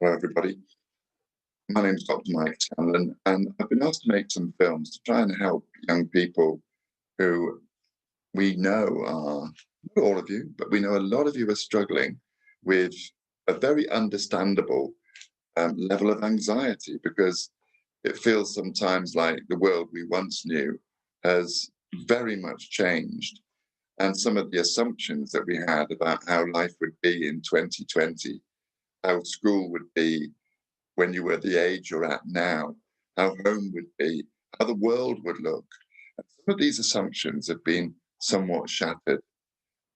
Hello, everybody. My name is Dr. Mike Scanlon, and I've been asked to make some films to try and help young people who we know are, not all of you, but we know a lot of you are struggling with a very understandable level of anxiety because it feels sometimes like the world we once knew has very much changed. And some of the assumptions that we had about how life would be in 2020, how school would be when you were the age you're at now, how home would be, how the world would look. And some of these assumptions have been somewhat shattered.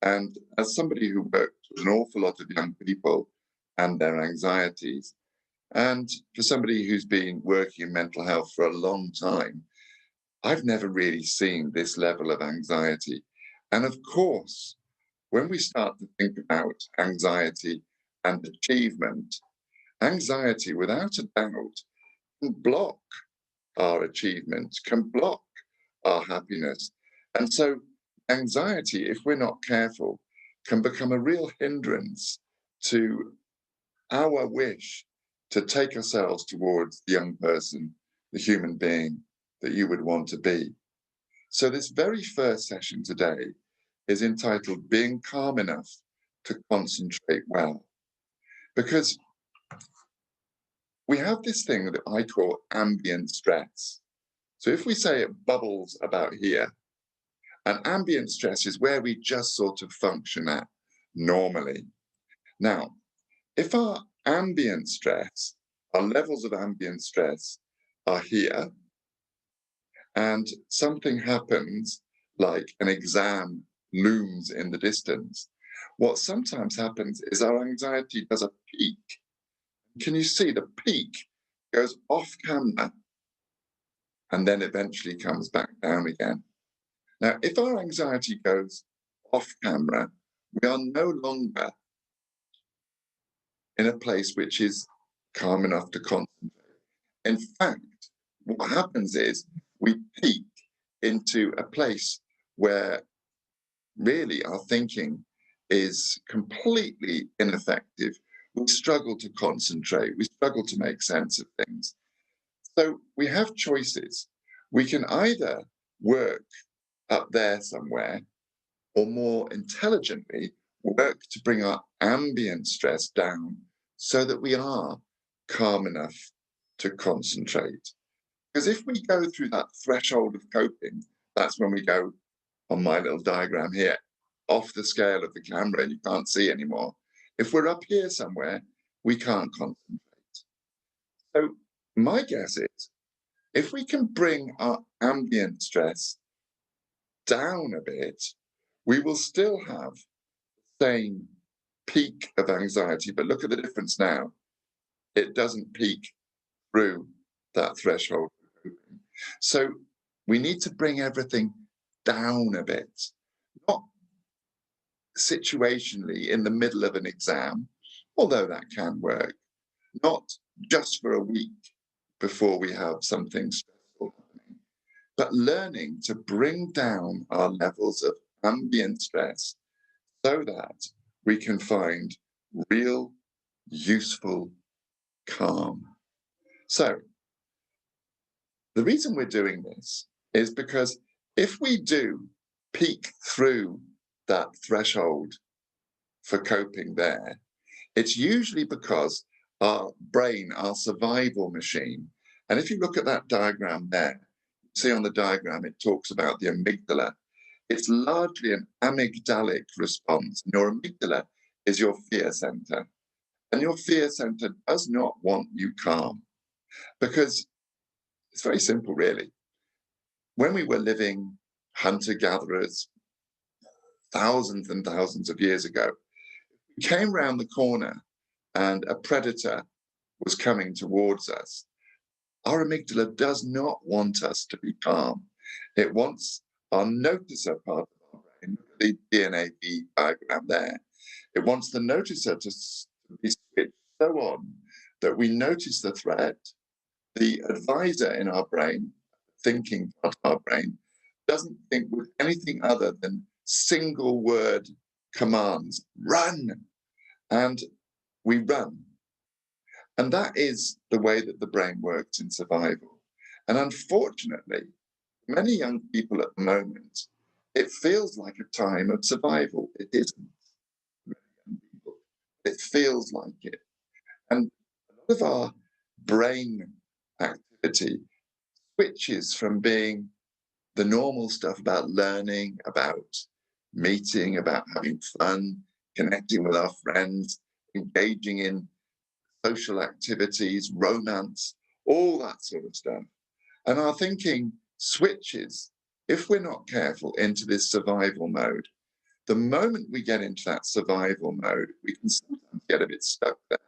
And as somebody who worked with an awful lot of young people and their anxieties, and for somebody who's been working in mental health for a long time, I've never really seen this level of anxiety. And of course, when we start to think about anxiety and achievement, anxiety, without a doubt, can block our achievements, can block our happiness. And so, anxiety, if we're not careful, can become a real hindrance to our wish to take ourselves towards the young person, the human being that you would want to be. So, this very first session today is entitled Being Calm Enough to Concentrate Well. Because we have this thing that I call ambient stress. So if we say it bubbles about here, and ambient stress is where we just sort of function at normally. Now, if our ambient stress, our levels of ambient stress are here, and something happens like an exam looms in the distance, what sometimes happens is our anxiety does a peak. Can you see the peak goes off camera and then eventually comes back down again? Now, if our anxiety goes off camera, we are no longer in a place which is calm enough to concentrate. In fact, what happens is we peak into a place where really our thinking is completely ineffective. We struggle to concentrate, we struggle to make sense of things. So we have choices. We can either work up there somewhere, or more intelligently, work to bring our ambient stress down so that we are calm enough to concentrate. Because if we go through that threshold of coping, that's when we go on my little diagram here, off the scale of the camera and you can't see anymore. If we're up here somewhere, we can't concentrate. So my guess is, if we can bring our ambient stress down a bit, we will still have the same peak of anxiety. But look at the difference now. It doesn't peak through that threshold. So we need to bring everything down a bit, not situationally in the middle of an exam, although that can work, not just for a week before we have something stressful happening, but learning to bring down our levels of ambient stress so that we can find real, useful calm. So, the reason we're doing this is because if we do peek through that threshold for coping there, it's usually because our brain, our survival machine, and if you look at that diagram there, see on the diagram, it talks about the amygdala. It's largely an amygdalic response. Your amygdala is your fear center. And your fear center does not want you calm because it's very simple, really. When we were living hunter-gatherers thousands and thousands of years ago, we came round the corner and a predator was coming towards us. Our amygdala does not want us to be calm. It wants our noticer part of our brain, the DNA diagram there. It wants the noticer to be switched so on that we notice the threat. The advisor in our brain, thinking part of our brain, doesn't think with anything other than single word commands, run. And we run. And that is the way that the brain works in survival. And unfortunately, many young people at the moment, it feels like a time of survival. It isn't. Many young people. It feels like it. And a lot of our brain activity switches from being the normal stuff about learning, about meeting, about having fun, connecting with our friends, engaging in social activities, romance, all that sort of stuff. And our thinking switches, if we're not careful, into this survival mode. The moment we get into that survival mode, we can sometimes get a bit stuck there.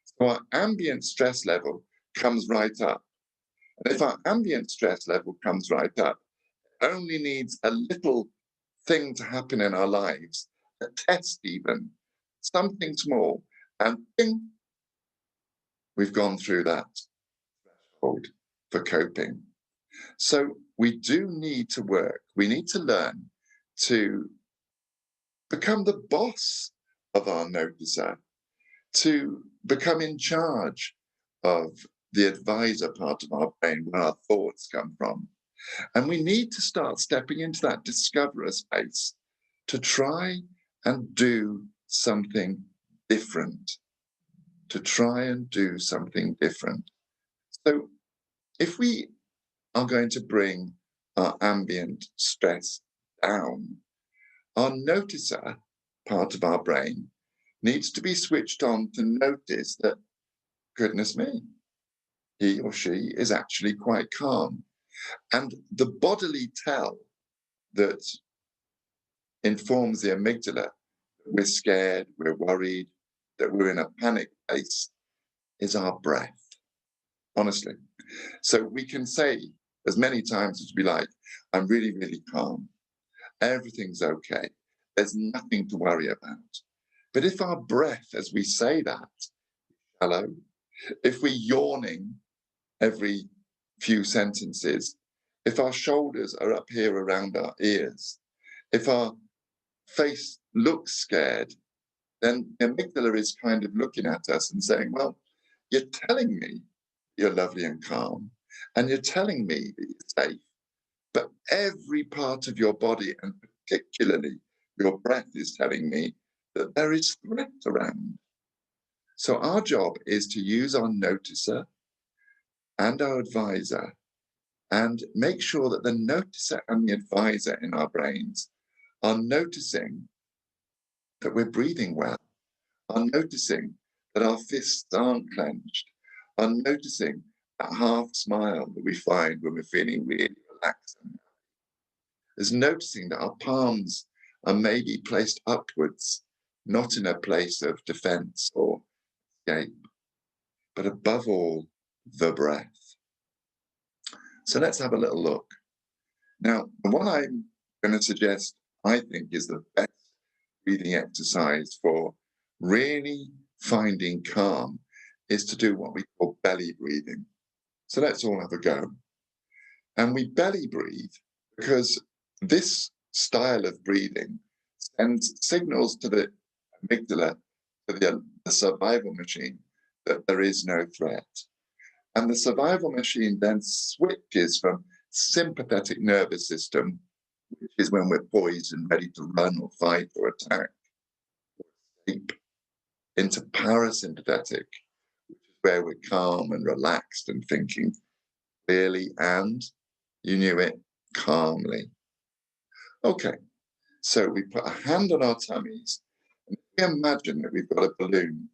So our ambient stress level comes right up. And if our ambient stress level comes right up, it only needs a little thing to happen in our lives, a test even, something small, and bing, we've gone through that threshold for coping. So we do need to work. We need to learn to become the boss of our noticer, to become in charge of the advisor part of our brain where our thoughts come from. And we need to start stepping into that discoverer space to try and do something different, to try and do something different. So if we are going to bring our ambient stress down, our noticer part of our brain needs to be switched on to notice that, goodness me, he or she is actually quite calm. And the bodily tell that informs the amygdala that we're scared, we're worried, that we're in a panic place is our breath, honestly. So we can say as many times as we like, I'm really, really calm. Everything's okay. There's nothing to worry about. But if our breath, as we say that, hello, if we're yawning every few sentences, if our shoulders are up here around our ears, if our face looks scared, then the amygdala is kind of looking at us and saying, well, you're telling me you're lovely and calm, and you're telling me that you're safe, but every part of your body, and particularly your breath, is telling me that there is threat around. So our job is to use our noticer and our advisor and make sure that the noticer and the advisor in our brains are noticing that we're breathing well, are noticing that our fists aren't clenched, are noticing that half smile that we find when we're feeling really relaxed, is noticing that our palms are maybe placed upwards, not in a place of defense or escape, but above all, the breath. So let's have a little look. Now, the one I'm going to suggest, I think, is the best breathing exercise for really finding calm is to do what we call belly breathing. So let's all have a go. And we belly breathe because this style of breathing sends signals to the amygdala, to the survival machine, that there is no threat. And the survival machine then switches from sympathetic nervous system, which is when we're poised and ready to run or fight or attack, or escape, into parasympathetic, which is where we're calm and relaxed and thinking clearly and, you knew it, calmly. Okay, so we put a hand on our tummies and we imagine that we've got a balloon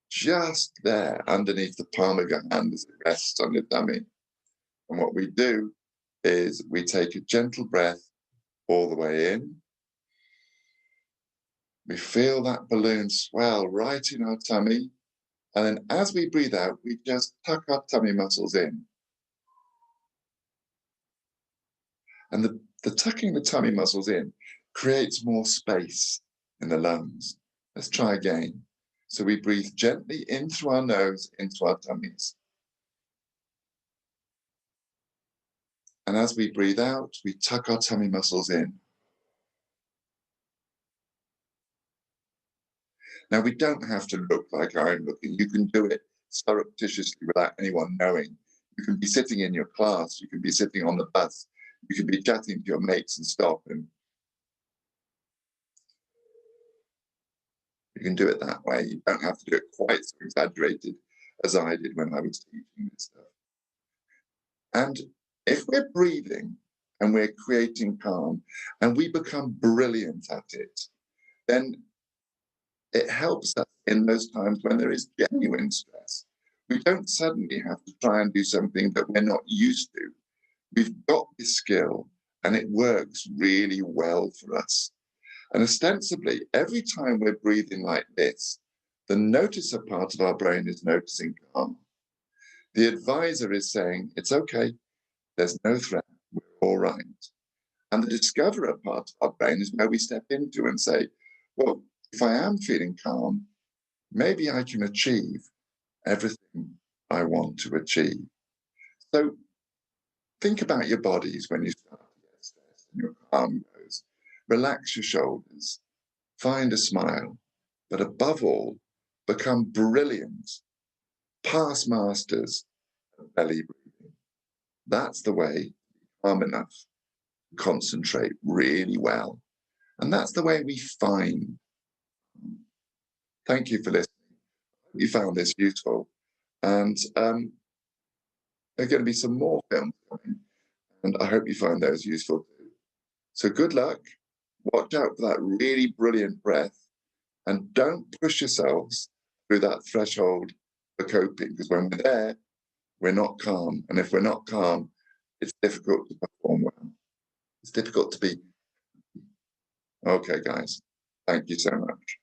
just there underneath the palm of your hand as it rests on your tummy. And what we do is we take a gentle breath all the way in. We feel that balloon swell right in our tummy. And then as we breathe out, we just tuck our tummy muscles in. And the tucking the tummy muscles in creates more space in the lungs. Let's try again. So we breathe gently in through our nose, into our tummies. And as we breathe out, we tuck our tummy muscles in. Now, we don't have to look like I'm looking. You can do it surreptitiously without anyone knowing. You can be sitting in your class, you can be sitting on the bus, you can be chatting to your mates and stop, and you can do it that way. You don't have to do it quite so exaggerated as I did when I was teaching this stuff. And if we're breathing and we're creating calm and we become brilliant at it, then it helps us in those times when there is genuine stress. We don't suddenly have to try and do something that we're not used to. We've got this skill and it works really well for us. And ostensibly, every time we're breathing like this, the noticer part of our brain is noticing calm. The advisor is saying, it's okay, there's no threat, we're all right. And the discoverer part of our brain is where we step into and say, well, if I am feeling calm, maybe I can achieve everything I want to achieve. So think about your bodies when you start to get stressed and your calm goes. Relax your shoulders, find a smile, but above all, become brilliant, past masters of belly breathing. That's the way to be calm enough to concentrate really well. And that's the way we find. Thank you for listening. You found this useful. And there are going to be some more films coming, and I hope you find those useful too. So good luck. Watch out for that really brilliant breath, and don't push yourselves through that threshold for coping, because when we're there, we're not calm. And if we're not calm, it's difficult to perform well. It's difficult to be. Okay, guys, thank you so much.